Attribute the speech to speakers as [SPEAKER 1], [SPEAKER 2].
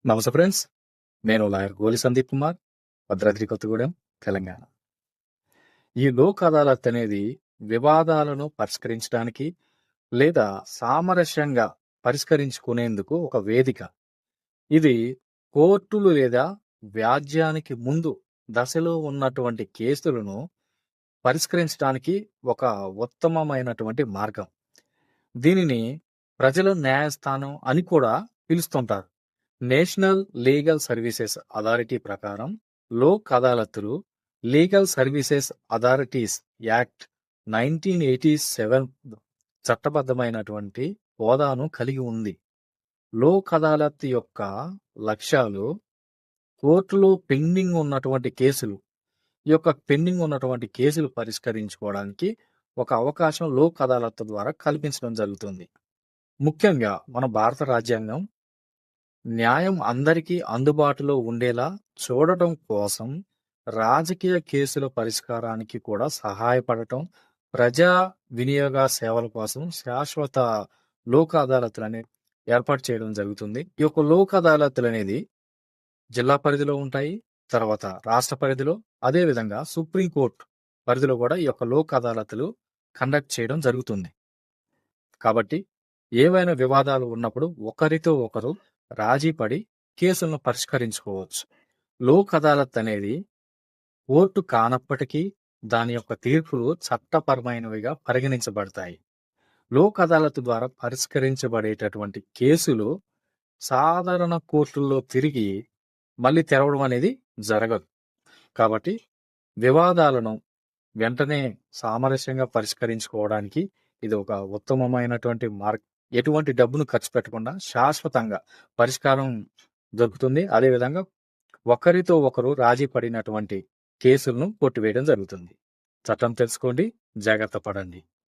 [SPEAKER 1] నమస్తే ఫ్రెండ్స్. నేను లాయర్ గోలి సందీప్ కుమార్, భద్రాద్రి కొత్తగూడెం, తెలంగాణ. ఈ లోక్ అదాలత్ అనేది వివాదాలను పరిష్కరించడానికి లేదా సామరస్యంగా పరిష్కరించుకునేందుకు ఒక వేదిక. ఇది కోర్టులు లేదా వ్యాజ్యానికి ముందు దశలో ఉన్నటువంటి కేసులను పరిష్కరించడానికి ఒక ఉత్తమమైనటువంటి మార్గం. దీనిని ప్రజల న్యాయస్థానం అని కూడా పిలుస్తుంటారు. నేషనల్ లీగల్ సర్వీసెస్ అథారిటీ ప్రకారం లోక్ అదాలత్లు లీగల్ సర్వీసెస్ అథారిటీస్ యాక్ట్ 1987 చట్టబద్ధమైనటువంటి హోదాను కలిగి ఉంది. లోక్ అదాలత్ యొక్క లక్ష్యాలు కోర్టులో పెండింగ్ ఉన్నటువంటి కేసులు పరిష్కరించుకోవడానికి ఒక అవకాశం లోక్ అదాలత్ ద్వారా కల్పించడం జరుగుతుంది. ముఖ్యంగా మన భారత రాజ్యాంగం న్యాయం అందరికీ అందుబాటులో ఉండేలా చూడటం కోసం రాజకీయ కేసుల పరిష్కారానికి కూడా సహాయపడటం, ప్రజా వినియోగ సేవల కోసం శాశ్వత లోక్ అదాలత్లు ఏర్పాటు చేయడం జరుగుతుంది. ఈ యొక్క లోక్ అదాలత్లు అనేది జిల్లా పరిధిలో ఉంటాయి, తర్వాత రాష్ట్ర పరిధిలో, అదేవిధంగా సుప్రీంకోర్టు పరిధిలో కూడా ఈ యొక్క లోక్ అదాలత్లు కండక్ట్ చేయడం జరుగుతుంది. కాబట్టి ఏవైనా వివాదాలు ఉన్నప్పుడు ఒకరితో ఒకరు రాజీ పడి కేసులను పరిష్కరించుకోవచ్చు. లోక్ అదాలత్ అనేది కోర్టు కానప్పటికీ దాని యొక్క తీర్పులు చట్టపరమైనవిగా పరిగణించబడతాయి. లోక్ అదాలత్ ద్వారా పరిష్కరించబడేటటువంటి కేసులు సాధారణ కోర్టుల్లో తిరిగి మళ్ళీ తెరవడం అనేది జరగదు. కాబట్టి వివాదాలను వెంటనే సామరస్యంగా పరిష్కరించుకోవడానికి ఇది ఒక ఉత్తమమైనటువంటి మార్గం. ఎటువంటి డబ్బును ఖర్చు పెట్టకుండా శాశ్వతంగా పరిష్కారం దొరుకుతుంది. అదేవిధంగా ఒకరితో ఒకరు రాజీ పడినటువంటి కేసులను కొట్టివేయడం జరుగుతుంది. చట్టం తెలుసుకోండి, జాగ్రత్త పడండి.